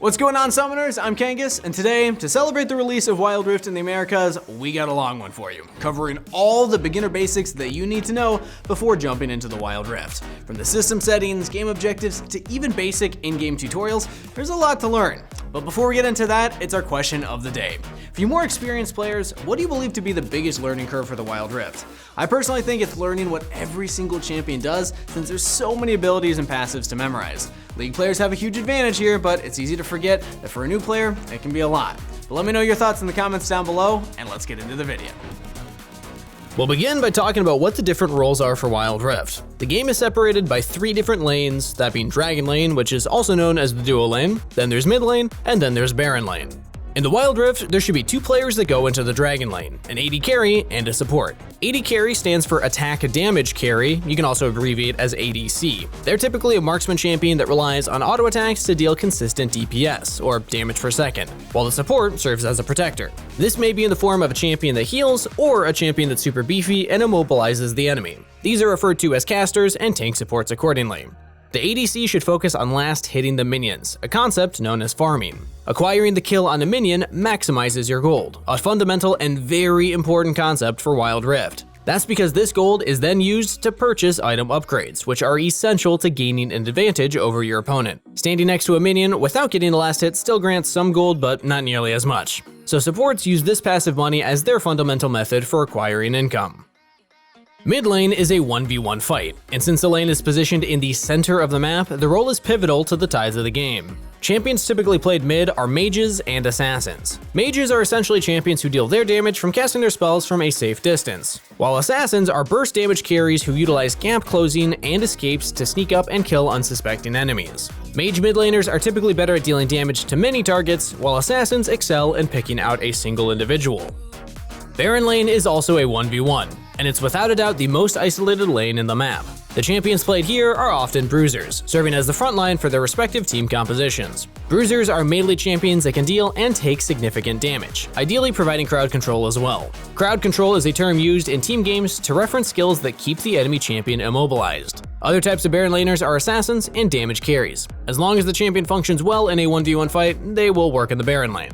What's going on, Summoners? I'm Kangas, and today, to celebrate the release of Wild Rift in the Americas, we got a long one for you, covering all the beginner basics that you need to know before jumping into the Wild Rift. From the system settings, game objectives, to even basic in-game tutorials, there's a lot to learn. But before we get into that, it's our question of the day. For you more experienced players, what do you believe to be the biggest learning curve for the Wild Rift? I personally think it's learning what every single champion does, since there's so many abilities and passives to memorize. League players have a huge advantage here, but it's easy to forget that for a new player, it can be a lot. But let me know your thoughts in the comments down below, and let's get into the video. We'll begin by talking about what the different roles are for Wild Rift. The game is separated by 3 different lanes, that being Dragon Lane, which is also known as the Duo Lane, then there's Mid Lane, and then there's Baron Lane. In the Wild Rift, there should be 2 players that go into the Dragon Lane, an AD carry and a support. AD carry stands for Attack Damage Carry, you can also abbreviate as ADC. They're typically a marksman champion that relies on auto attacks to deal consistent DPS, or damage per second, while the support serves as a protector. This may be in the form of a champion that heals, or a champion that's super beefy and immobilizes the enemy. These are referred to as casters and tank supports accordingly. The ADC should focus on last hitting the minions, a concept known as farming. Acquiring the kill on a minion maximizes your gold, a fundamental and very important concept for Wild Rift. That's because this gold is then used to purchase item upgrades, which are essential to gaining an advantage over your opponent. Standing next to a minion without getting the last hit still grants some gold, but not nearly as much. So supports use this passive money as their fundamental method for acquiring income. Mid lane is a 1v1 fight, and since the lane is positioned in the center of the map, the role is pivotal to the tides of the game. Champions typically played mid are mages and assassins. Mages are essentially champions who deal their damage from casting their spells from a safe distance, while assassins are burst damage carries who utilize gap closing and escapes to sneak up and kill unsuspecting enemies. Mage mid laners are typically better at dealing damage to many targets, while assassins excel in picking out a single individual. Baron lane is also a 1v1, and it's without a doubt the most isolated lane in the map. The champions played here are often bruisers, serving as the front line for their respective team compositions. Bruisers are melee champions that can deal and take significant damage, ideally providing crowd control as well. Crowd control is a term used in team games to reference skills that keep the enemy champion immobilized. Other types of Baron laners are assassins and damage carries. As long as the champion functions well in a 1v1 fight, they will work in the Baron lane.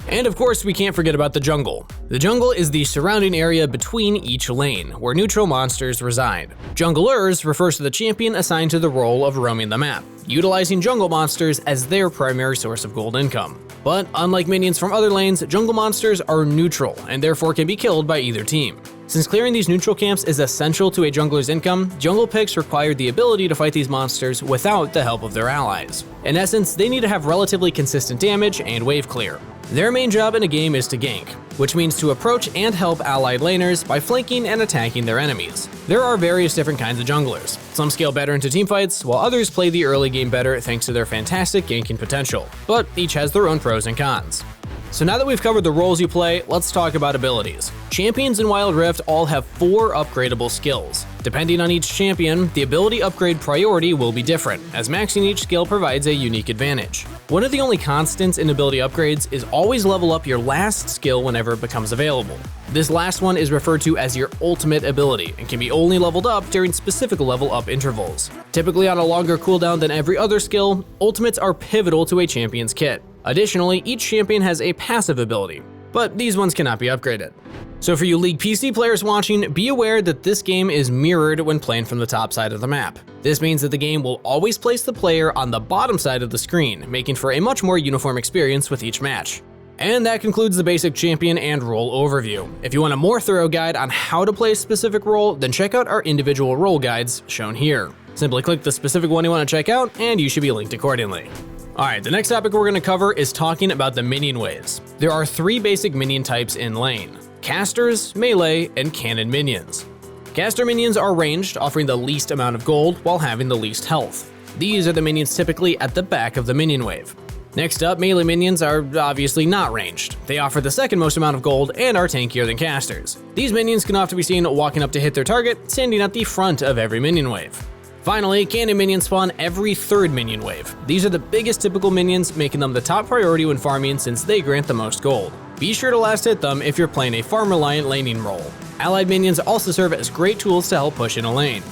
And of course, we can't forget about the jungle. The jungle is the surrounding area between each lane, where neutral monsters reside. Junglers refers to the champion assigned to the role of roaming the map, utilizing jungle monsters as their primary source of gold income. But unlike minions from other lanes, jungle monsters are neutral and therefore can be killed by either team. Since clearing these neutral camps is essential to a jungler's income, jungle picks require the ability to fight these monsters without the help of their allies. In essence, they need to have relatively consistent damage and wave clear. Their main job in a game is to gank, which means to approach and help allied laners by flanking and attacking their enemies. There are various different kinds of junglers. Some scale better into teamfights, while others play the early game better thanks to their fantastic ganking potential, but each has their own pros and cons. So now that we've covered the roles you play, let's talk about abilities. Champions in Wild Rift all have 4 upgradable skills. Depending on each champion, the ability upgrade priority will be different, as maxing each skill provides a unique advantage. One of the only constants in ability upgrades is always level up your last skill whenever it becomes available. This last one is referred to as your ultimate ability and can be only leveled up during specific level up intervals. Typically on a longer cooldown than every other skill, ultimates are pivotal to a champion's kit. Additionally, each champion has a passive ability, but these ones cannot be upgraded. So for you League PC players watching, be aware that this game is mirrored when playing from the top side of the map. This means that the game will always place the player on the bottom side of the screen, making for a much more uniform experience with each match. And that concludes the basic champion and role overview. If you want a more thorough guide on how to play a specific role, then check out our individual role guides shown here. Simply click the specific one you want to check out, and you should be linked accordingly. Alright, the next topic we're going to cover is talking about the minion waves. There are 3 basic minion types in lane: casters, melee, and cannon minions. Caster minions are ranged, offering the least amount of gold while having the least health. These are the minions typically at the back of the minion wave. Next up, melee minions are obviously not ranged. They offer the second most amount of gold and are tankier than casters. These minions can often be seen walking up to hit their target, standing at the front of every minion wave. Finally, cannon minions spawn every 3rd minion wave. These are the biggest typical minions, making them the top priority when farming since they grant the most gold. Be sure to last hit them if you're playing a farm-reliant laning role. Allied minions also serve as great tools to help push in a lane.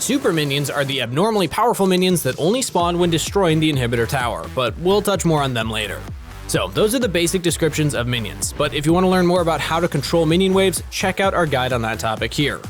Super minions are the abnormally powerful minions that only spawn when destroying the inhibitor tower, but we'll touch more on them later. So those are the basic descriptions of minions, but if you want to learn more about how to control minion waves, check out our guide on that topic here.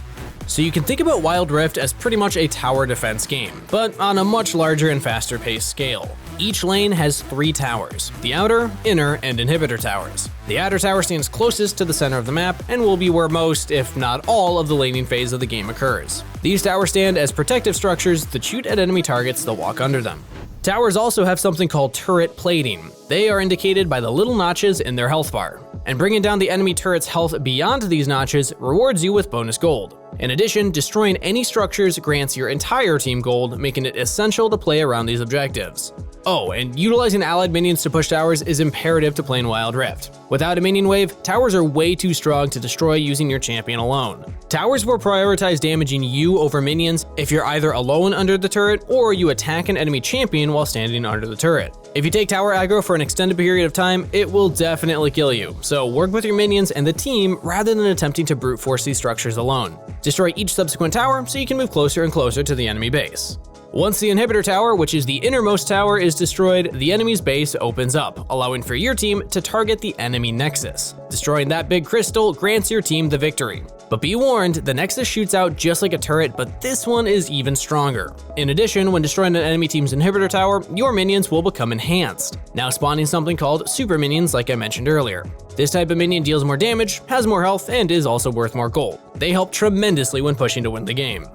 So you can think about Wild Rift as pretty much a tower defense game, but on a much larger and faster paced scale. Each lane has 3 towers, the outer, inner, and inhibitor towers. The outer tower stands closest to the center of the map and will be where most, if not all, of the laning phase of the game occurs. These towers stand as protective structures that shoot at enemy targets that walk under them. Towers also have something called turret plating. They are indicated by the little notches in their health bar, and bringing down the enemy turret's health beyond these notches rewards you with bonus gold. In addition, destroying any structures grants your entire team gold, making it essential to play around these objectives. Oh, and utilizing allied minions to push towers is imperative to playing Wild Rift. Without a minion wave, towers are way too strong to destroy using your champion alone. Towers will prioritize damaging you over minions if you're either alone under the turret or you attack an enemy champion while standing under the turret. If you take tower aggro for an extended period of time, it will definitely kill you, so work with your minions and the team rather than attempting to brute force these structures alone. Destroy each subsequent tower so you can move closer and closer to the enemy base. Once the inhibitor tower, which is the innermost tower, is destroyed, the enemy's base opens up, allowing for your team to target the enemy nexus. Destroying that big crystal grants your team the victory. But be warned, the nexus shoots out just like a turret, but this one is even stronger. In addition, when destroying an enemy team's inhibitor tower, your minions will become enhanced, now spawning something called super minions like I mentioned earlier. This type of minion deals more damage, has more health, and is also worth more gold. They help tremendously when pushing to win the game.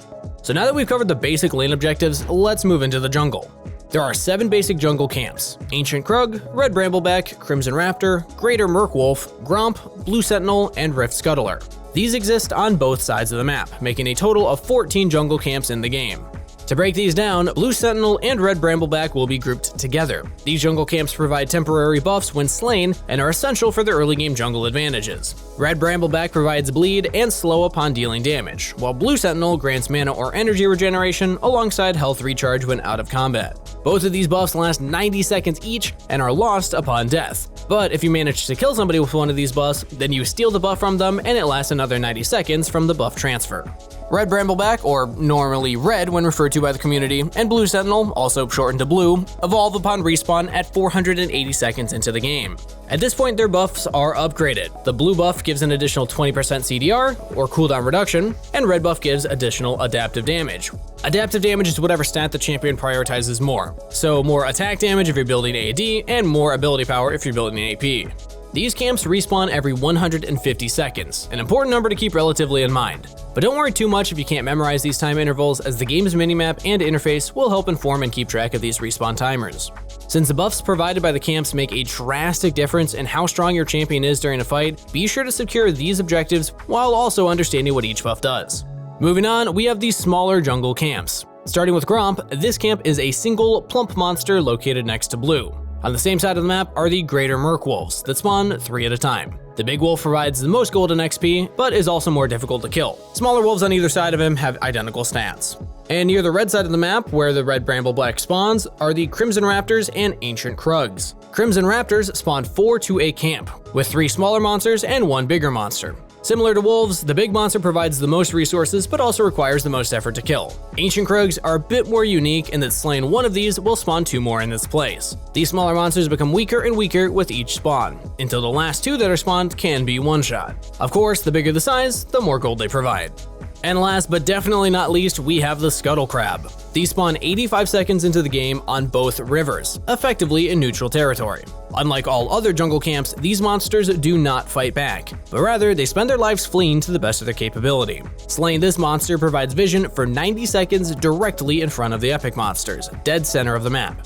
So now that we've covered the basic lane objectives, let's move into the jungle. There are 7 basic jungle camps: Ancient Krug, Red Brambleback, Crimson Raptor, Greater Merkwolf, Gromp, Blue Sentinel, and Rift Scuttler. These exist on both sides of the map, making a total of 14 jungle camps in the game. To break these down, Blue Sentinel and Red Brambleback will be grouped together. These jungle camps provide temporary buffs when slain and are essential for the early game jungle advantages. Red Brambleback provides bleed and slow upon dealing damage, while Blue Sentinel grants mana or energy regeneration alongside health recharge when out of combat. Both of these buffs last 90 seconds each and are lost upon death. But if you manage to kill somebody with one of these buffs, then you steal the buff from them and it lasts another 90 seconds from the buff transfer. Red Brambleback, or normally Red when referred to by the community, and Blue Sentinel, also shortened to Blue, evolve upon respawn at 480 seconds into the game. At this point, their buffs are upgraded. The blue buff gives an additional 20% CDR, or cooldown reduction, and red buff gives additional adaptive damage. Adaptive damage is whatever stat the champion prioritizes more, so more attack damage if you're building AD, and more ability power if you're building AP. These camps respawn every 150 seconds, an important number to keep relatively in mind. But don't worry too much if you can't memorize these time intervals, as the game's minimap and interface will help inform and keep track of these respawn timers. Since the buffs provided by the camps make a drastic difference in how strong your champion is during a fight, be sure to secure these objectives while also understanding what each buff does. Moving on, we have these smaller jungle camps. Starting with Gromp, this camp is a single plump monster located next to Blue. On the same side of the map are the Greater Merkwolves that spawn 3 at a time. The big wolf provides the most golden XP, but is also more difficult to kill. Smaller wolves on either side of him have identical stats. And near the red side of the map, where the Red Brambleback spawns, are the Crimson Raptors and Ancient Krugs. Crimson Raptors spawn 4 to a camp, with 3 smaller monsters and 1 bigger monster. Similar to wolves, the big monster provides the most resources but also requires the most effort to kill. Ancient Krugs are a bit more unique in that slaying one of these will spawn 2 more in its place. These smaller monsters become weaker and weaker with each spawn, until the last 2 that are spawned can be one-shot. Of course, the bigger the size, the more gold they provide. And last but definitely not least, we have the Scuttle Crab. These spawn 85 seconds into the game on both rivers, effectively in neutral territory. Unlike all other jungle camps, these monsters do not fight back, but rather they spend their lives fleeing to the best of their capability. Slaying this monster provides vision for 90 seconds directly in front of the epic monsters, dead center of the map.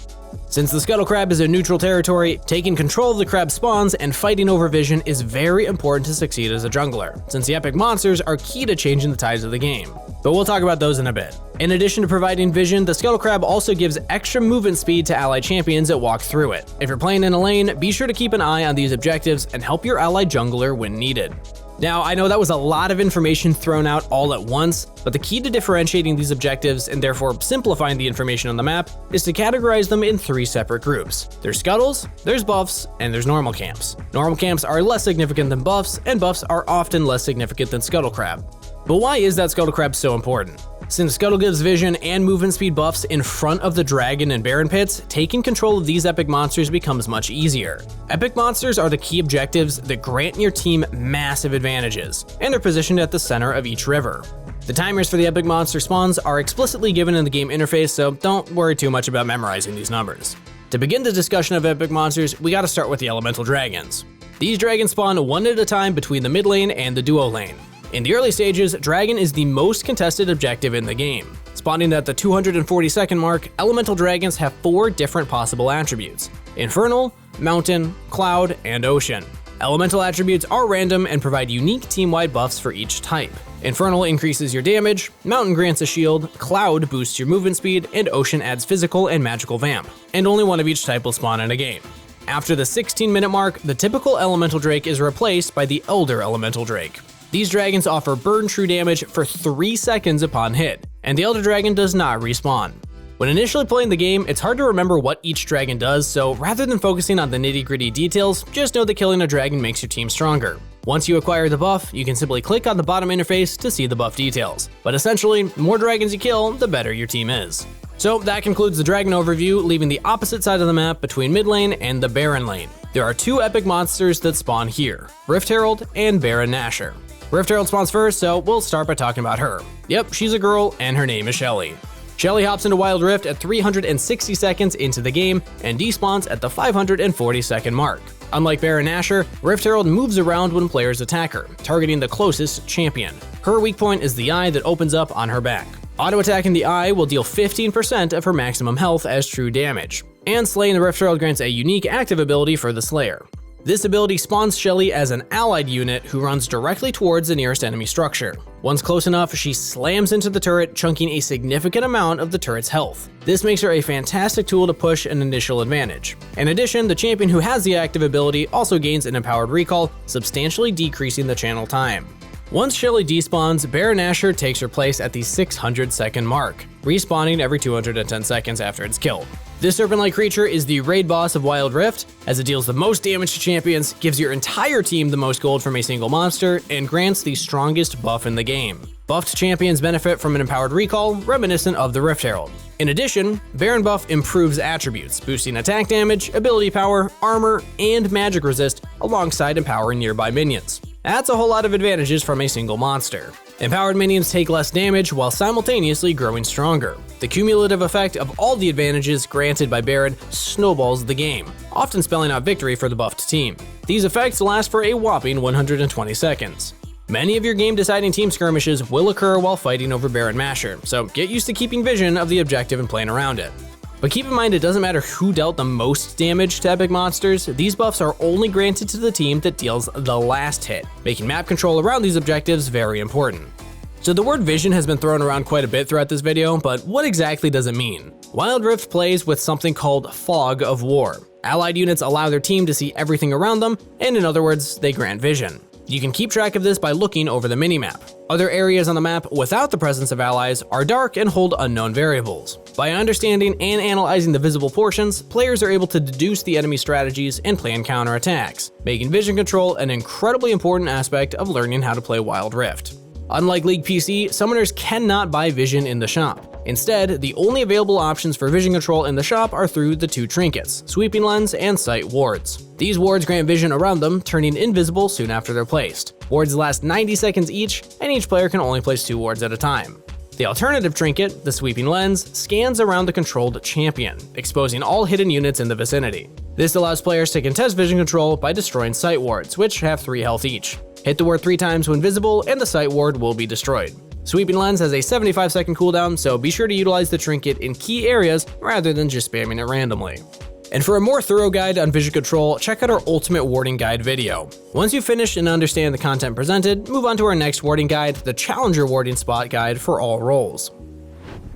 Since the Scuttle Crab is a neutral territory, taking control of the crab spawns and fighting over vision is very important to succeed as a jungler, since the epic monsters are key to changing the tides of the game. But we'll talk about those in a bit. In addition to providing vision, the Scuttle Crab also gives extra movement speed to allied champions that walk through it. If you're playing in a lane, be sure to keep an eye on these objectives and help your allied jungler when needed. Now, I know that was a lot of information thrown out all at once, but the key to differentiating these objectives and therefore simplifying the information on the map is to categorize them in 3 separate groups. There's scuttles, there's buffs, and there's normal camps. Normal camps are less significant than buffs, and buffs are often less significant than Scuttle Crab. But why is that Scuttle Crab so important? Since Scuttle gives vision and movement speed buffs in front of the Dragon and Baron pits, taking control of these epic monsters becomes much easier. Epic monsters are the key objectives that grant your team massive advantages, and are positioned at the center of each river. The timers for the epic monster spawns are explicitly given in the game interface, so don't worry too much about memorizing these numbers. To begin the discussion of epic monsters, we gotta start with the elemental dragons. These dragons spawn one at a time between the mid lane and the duo lane. In the early stages, Dragon is the most contested objective in the game. Spawning at the 242nd mark, elemental dragons have 4 different possible attributes: Infernal, Mountain, Cloud, and Ocean. Elemental attributes are random and provide unique team-wide buffs for each type. Infernal increases your damage, Mountain grants a shield, Cloud boosts your movement speed, and Ocean adds physical and magical vamp, and only one of each type will spawn in a game. After the 16-minute mark, the typical elemental drake is replaced by the elder elemental drake. These dragons offer burn true damage for 3 seconds upon hit, and the elder dragon does not respawn. When initially playing the game, it's hard to remember what each dragon does, so rather than focusing on the nitty-gritty details, just know that killing a dragon makes your team stronger. Once you acquire the buff, you can simply click on the bottom interface to see the buff details. But essentially, the more dragons you kill, the better your team is. So that concludes the dragon overview, leaving the opposite side of the map between mid lane and the Baron lane. There are 2 epic monsters that spawn here, Rift Herald and Baron Nashor. Rift Herald spawns first, so we'll start by talking about her. Yep, she's a girl, and her name is Shelly. Shelly hops into Wild Rift at 360 seconds into the game, and despawns at the 540-second mark. Unlike Baron Nashor, Rift Herald moves around when players attack her, targeting the closest champion. Her weak point is the eye that opens up on her back. Auto-attacking the eye will deal 15% of her maximum health as true damage, and slaying the Rift Herald grants a unique active ability for the Slayer. This ability spawns Shelly as an allied unit who runs directly towards the nearest enemy structure. Once close enough, she slams into the turret, chunking a significant amount of the turret's health. This makes her a fantastic tool to push an initial advantage. In addition, the champion who has the active ability also gains an empowered recall, substantially decreasing the channel time. Once Shelly despawns, Baron Nashor takes her place at the 600-second mark, respawning every 210 seconds after it's killed. This serpent-like creature is the raid boss of Wild Rift, as it deals the most damage to champions, gives your entire team the most gold from a single monster, and grants the strongest buff in the game. Buffed champions benefit from an empowered recall, reminiscent of the Rift Herald. In addition, Baron buff improves attributes, boosting attack damage, ability power, armor, and magic resist, alongside empowering nearby minions. That's a whole lot of advantages from a single monster. Empowered minions take less damage while simultaneously growing stronger. The cumulative effect of all the advantages granted by Baron snowballs the game, often spelling out victory for the buffed team. These effects last for a whopping 120 seconds. Many of your game-deciding team skirmishes will occur while fighting over Baron Nashor, so get used to keeping vision of the objective and playing around it. But keep in mind, it doesn't matter who dealt the most damage to epic monsters, these buffs are only granted to the team that deals the last hit, making map control around these objectives very important. So the word vision has been thrown around quite a bit throughout this video, but what exactly does it mean? Wild Rift plays with something called Fog of War. Allied units allow their team to see everything around them, and in other words, they grant vision. You can keep track of this by looking over the minimap. Other areas on the map without the presence of allies are dark and hold unknown variables. By understanding and analyzing the visible portions, players are able to deduce the enemy strategies and plan counterattacks, making vision control an incredibly important aspect of learning how to play Wild Rift. Unlike League PC, summoners cannot buy vision in the shop. Instead, the only available options for vision control in the shop are through the 2 trinkets, Sweeping Lens and Sight Wards. These wards grant vision around them, turning invisible soon after they're placed. Wards last 90 seconds each, and each player can only place 2 wards at a time. The alternative trinket, the Sweeping Lens, scans around the controlled champion, exposing all hidden units in the vicinity. This allows players to contest vision control by destroying Sight Wards, which have 3 health each. Hit the ward 3 times when visible, and the Sight Ward will be destroyed. Sweeping Lens has a 75-second cooldown, so be sure to utilize the trinket in key areas rather than just spamming it randomly. And for a more thorough guide on vision control, check out our Ultimate Warding Guide video. Once you finish and understand the content presented, move on to our next warding guide, the Challenger Warding Spot Guide for all roles.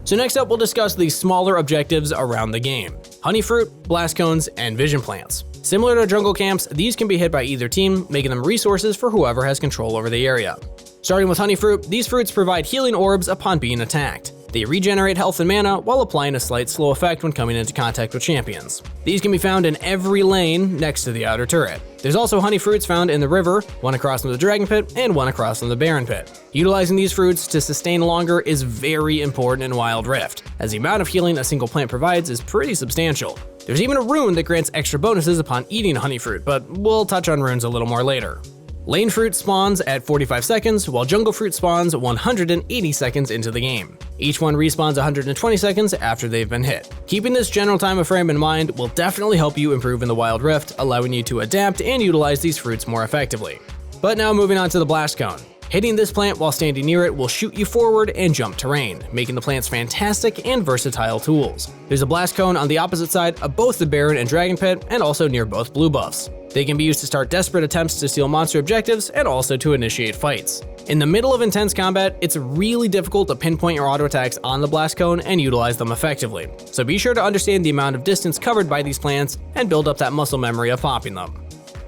So next up, we'll discuss the smaller objectives around the game: Honey Fruit, Blast Cones, and Vision Plants. Similar to jungle camps, these can be hit by either team, making them resources for whoever has control over the area. Starting with Honey Fruit, these fruits provide healing orbs upon being attacked. They regenerate health and mana while applying a slight slow effect when coming into contact with champions. These can be found in every lane next to the outer turret. There's also honey fruits found in the river, one across from the dragon pit, and one across from the Baron pit. Utilizing these fruits to sustain longer is very important in Wild Rift, as the amount of healing a single plant provides is pretty substantial. There's even a rune that grants extra bonuses upon eating honey fruit, but we'll touch on runes a little more later. Lane fruit spawns at 45 seconds, while jungle fruit spawns 180 seconds into the game. Each one respawns 120 seconds after they've been hit. Keeping this general time frame in mind will definitely help you improve in the Wild Rift, allowing you to adapt and utilize these fruits more effectively. But now moving on to the blast cone. Hitting this plant while standing near it will shoot you forward and jump terrain, making the plants fantastic and versatile tools. There's a blast cone on the opposite side of both the Baron and Dragon Pit, and also near both blue buffs. They can be used to start desperate attempts to steal monster objectives and also to initiate fights. In the middle of intense combat, it's really difficult to pinpoint your auto attacks on the blast cone and utilize them effectively, so be sure to understand the amount of distance covered by these plants and build up that muscle memory of popping them.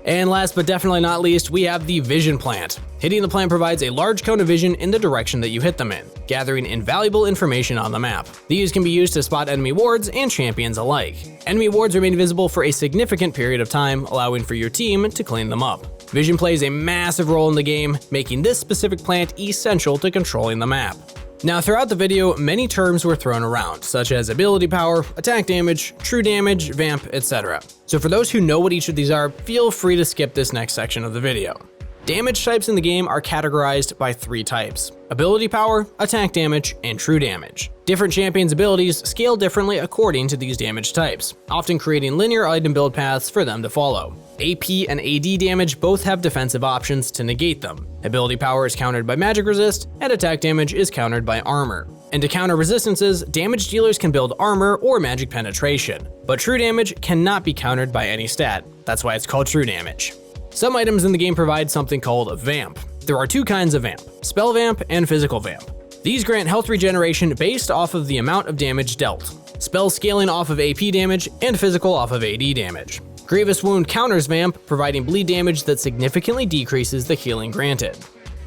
And last but definitely not least, we have the Vision Plant. Hitting the plant provides a large cone of vision in the direction that you hit them in, gathering invaluable information on the map. These can be used to spot enemy wards and champions alike. Enemy wards remain visible for a significant period of time, allowing for your team to clean them up. Vision plays a massive role in the game, making this specific plant essential to controlling the map. Now, throughout the video, many terms were thrown around, such as ability power, attack damage, true damage, vamp, etc. So for those who know what each of these are, feel free to skip this next section of the video. Damage types in the game are categorized by 3 types: ability power, attack damage, and true damage. Different champions' abilities scale differently according to these damage types, often creating linear item build paths for them to follow. AP and AD damage both have defensive options to negate them. Ability power is countered by magic resist, and attack damage is countered by armor. And to counter resistances, damage dealers can build armor or magic penetration, but true damage cannot be countered by any stat. That's why it's called true damage. Some items in the game provide something called a vamp. There are 2 kinds of vamp: spell vamp and physical vamp. These grant health regeneration based off of the amount of damage dealt, spell scaling off of AP damage, and physical off of AD damage. Grievous Wound counters vamp, providing bleed damage that significantly decreases the healing granted.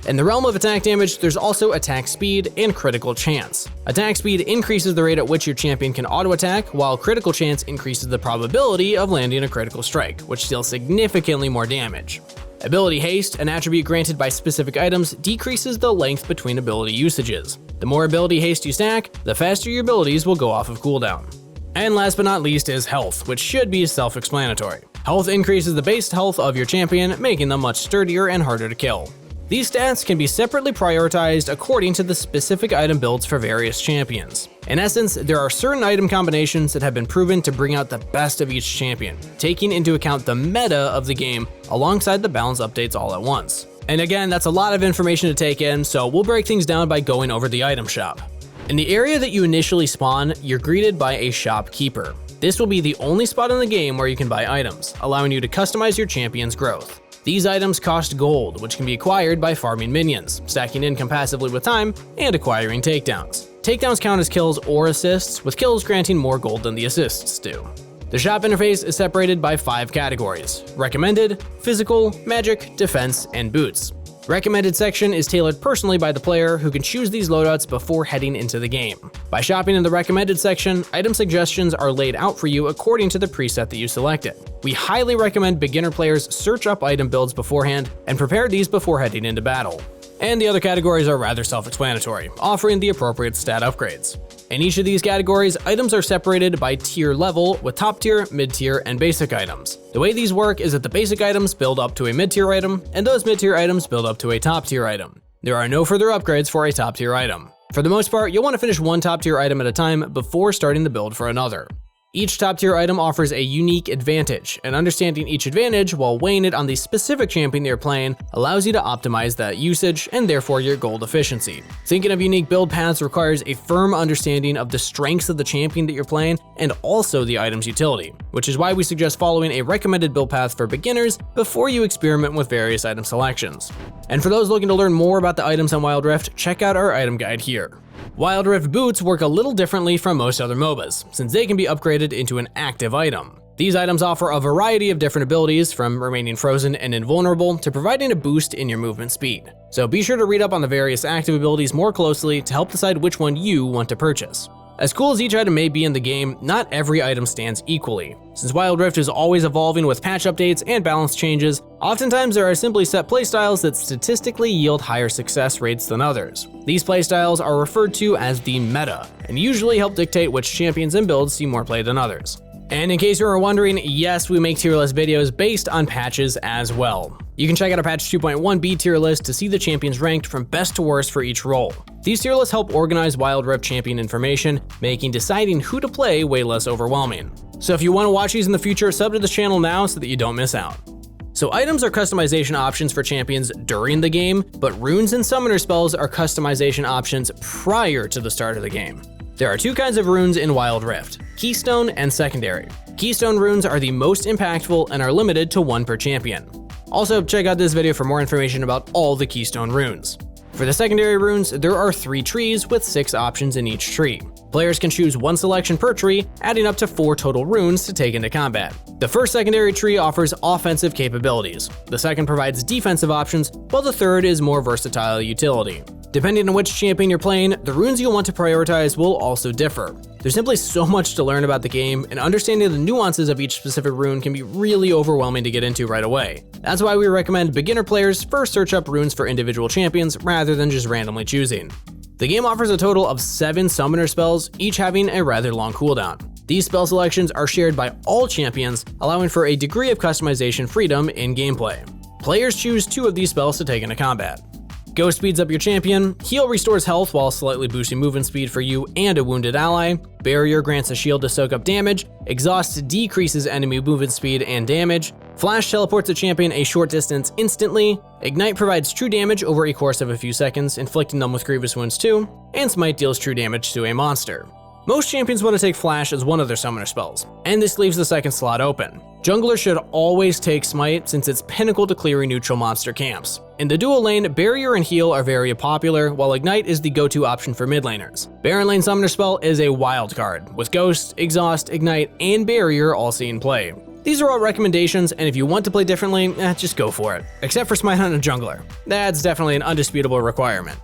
In the realm of attack damage, there's also attack speed and critical chance. Attack speed increases the rate at which your champion can auto-attack, while critical chance increases the probability of landing a critical strike, which deals significantly more damage. Ability haste, an attribute granted by specific items, decreases the length between ability usages. The more ability haste you stack, the faster your abilities will go off of cooldown. And last but not least is health, which should be self-explanatory. Health increases the base health of your champion, making them much sturdier and harder to kill. These stats can be separately prioritized according to the specific item builds for various champions. In essence, there are certain item combinations that have been proven to bring out the best of each champion, taking into account the meta of the game alongside the balance updates all at once. And again, that's a lot of information to take in, so we'll break things down by going over the item shop. In the area that you initially spawn, you're greeted by a shopkeeper. This will be the only spot in the game where you can buy items, allowing you to customize your champion's growth. These items cost gold, which can be acquired by farming minions, stacking income passively with time, and acquiring takedowns. Takedowns count as kills or assists, with kills granting more gold than the assists do. The shop interface is separated by 5 categories: recommended, physical, magic, defense, and boots. Recommended section is tailored personally by the player, who can choose these loadouts before heading into the game. By shopping in the recommended section, item suggestions are laid out for you according to the preset that you selected. We highly recommend beginner players search up item builds beforehand and prepare these before heading into battle. And the other categories are rather self-explanatory, offering the appropriate stat upgrades. In each of these categories, items are separated by tier level, with top tier, mid tier, and basic items. The way these work is that the basic items build up to a mid tier item, and those mid tier items build up to a top tier item. There are no further upgrades for a top tier item. For the most part, you'll want to finish one top tier item at a time before starting the build for another. Each top tier item offers a unique advantage, and understanding each advantage while weighing it on the specific champion you're playing allows you to optimize that usage and therefore your gold efficiency. Thinking of unique build paths requires a firm understanding of the strengths of the champion that you're playing and also the item's utility, which is why we suggest following a recommended build path for beginners before you experiment with various item selections. And for those looking to learn more about the items on Wild Rift, check out our item guide here. Wild Rift boots work a little differently from most other MOBAs, since they can be upgraded into an active item. These items offer a variety of different abilities, from remaining frozen and invulnerable to providing a boost in your movement speed. So be sure to read up on the various active abilities more closely to help decide which one you want to purchase. As cool as each item may be in the game, not every item stands equally. Since Wild Rift is always evolving with patch updates and balance changes, oftentimes there are simply set playstyles that statistically yield higher success rates than others. These playstyles are referred to as the meta, and usually help dictate which champions and builds see more play than others. And in case you were wondering, yes, we make tier list videos based on patches as well. You can check out our patch 2.1b tier list to see the champions ranked from best to worst for each role. These tier lists help organize Wild Rift champion information, making deciding who to play way less overwhelming. So if you want to watch these in the future, sub to this channel now so that you don't miss out. So items are customization options for champions during the game, but runes and summoner spells are customization options prior to the start of the game. There are two kinds of runes in Wild Rift: Keystone and Secondary. Keystone runes are the most impactful and are limited to 1 per champion. Also, check out this video for more information about all the Keystone runes. For the Secondary runes, there are 3 trees with 6 options in each tree. Players can choose 1 selection per tree, adding up to 4 total runes to take into combat. The first Secondary tree offers offensive capabilities, the second provides defensive options, while the third is more versatile utility. Depending on which champion you're playing, the runes you'll want to prioritize will also differ. There's simply so much to learn about the game, and understanding the nuances of each specific rune can be really overwhelming to get into right away. That's why we recommend beginner players first search up runes for individual champions rather than just randomly choosing. The game offers a total of 7 summoner spells, each having a rather long cooldown. These spell selections are shared by all champions, allowing for a degree of customization freedom in gameplay. Players choose 2 of these spells to take into combat. Ghost speeds up your champion, Heal restores health while slightly boosting movement speed for you and a wounded ally, Barrier grants a shield to soak up damage, Exhaust decreases enemy movement speed and damage, Flash teleports a champion a short distance instantly, Ignite provides true damage over a course of a few seconds, inflicting them with grievous wounds too, and Smite deals true damage to a monster. Most champions want to take Flash as one of their summoner spells, and this leaves the second slot open. Jungler should always take Smite since it's pinnacle to clearing neutral monster camps. In the dual lane, Barrier and Heal are very popular, while Ignite is the go-to option for mid laners. Baron lane summoner spell is a wild card, with Ghost, Exhaust, Ignite, and Barrier all seeing play. These are all recommendations, and if you want to play differently, just go for it. Except for Smite on a jungler. That's definitely an undisputable requirement.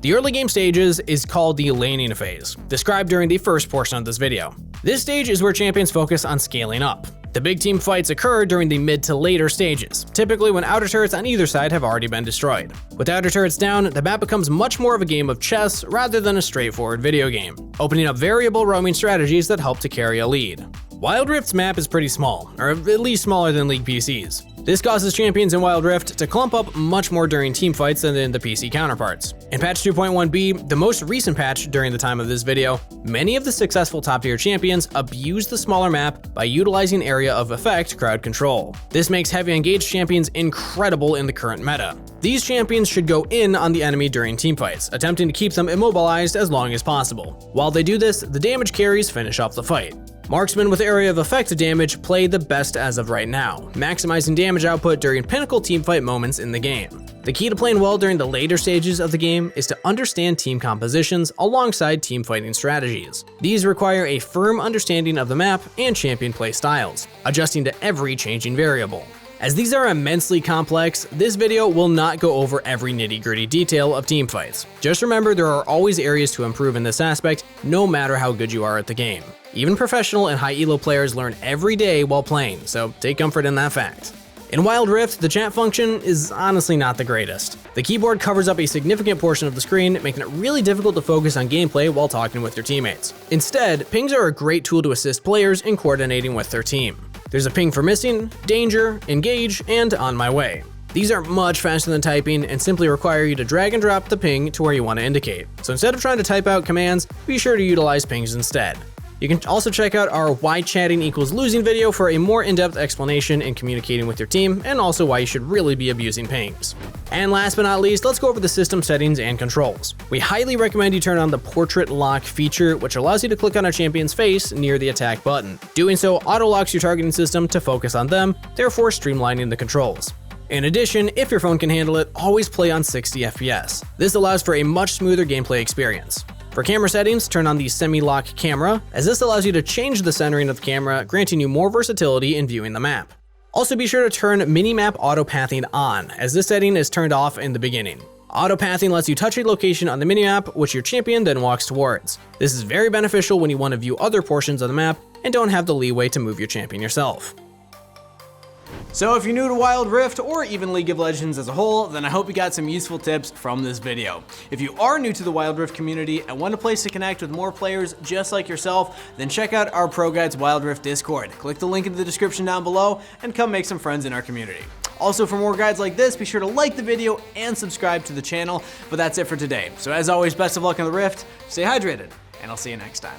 The early game stages is called the laning phase, described during the first portion of this video. This stage is where champions focus on scaling up. The big team fights occur during the mid to later stages, typically when outer turrets on either side have already been destroyed. With outer turrets down, the map becomes much more of a game of chess rather than a straightforward video game, opening up variable roaming strategies that help to carry a lead. Wild Rift's map is pretty small, or at least smaller than League PCs. This causes champions in Wild Rift to clump up much more during teamfights than in the PC counterparts. In patch 2.1b, the most recent patch during the time of this video, many of the successful top tier champions abuse the smaller map by utilizing area of effect crowd control. This makes heavy engaged champions incredible in the current meta. These champions should go in on the enemy during teamfights, attempting to keep them immobilized as long as possible. While they do this, the damage carries finish off the fight. Marksmen with area of effect damage play the best as of right now, maximizing damage output during pinnacle teamfight moments in the game. The key to playing well during the later stages of the game is to understand team compositions alongside team fighting strategies. These require a firm understanding of the map and champion play styles, adjusting to every changing variable. As these are immensely complex, this video will not go over every nitty-gritty detail of teamfights. Just remember there are always areas to improve in this aspect, no matter how good you are at the game. Even professional and high elo players learn every day while playing, so take comfort in that fact. In Wild Rift, the chat function is honestly not the greatest. The keyboard covers up a significant portion of the screen, making it really difficult to focus on gameplay while talking with your teammates. Instead, pings are a great tool to assist players in coordinating with their team. There's a ping for missing, danger, engage, and on my way. These are much faster than typing and simply require you to drag and drop the ping to where you want to indicate. So instead of trying to type out commands, be sure to utilize pings instead. You can also check out our Why Chatting Equals Losing video for a more in-depth explanation in communicating with your team, and also why you should really be abusing pings. And last but not least, let's go over the system settings and controls. We highly recommend you turn on the Portrait Lock feature, which allows you to click on a champion's face near the attack button. Doing so auto-locks your targeting system to focus on them, therefore streamlining the controls. In addition, if your phone can handle it, always play on 60 FPS. This allows for a much smoother gameplay experience. For camera settings, turn on the semi-lock camera, as this allows you to change the centering of the camera, granting you more versatility in viewing the map. Also be sure to turn minimap auto-pathing on, as this setting is turned off in the beginning. Auto-pathing lets you touch a location on the minimap, which your champion then walks towards. This is very beneficial when you want to view other portions of the map and don't have the leeway to move your champion yourself. So if you're new to Wild Rift or even League of Legends as a whole, then I hope you got some useful tips from this video. If you are new to the Wild Rift community and want a place to connect with more players just like yourself, then check out our ProGuides Wild Rift Discord. Click the link in the description down below and come make some friends in our community. Also, for more guides like this, be sure to like the video and subscribe to the channel. But that's it for today. So as always, best of luck in the Rift, stay hydrated, and I'll see you next time.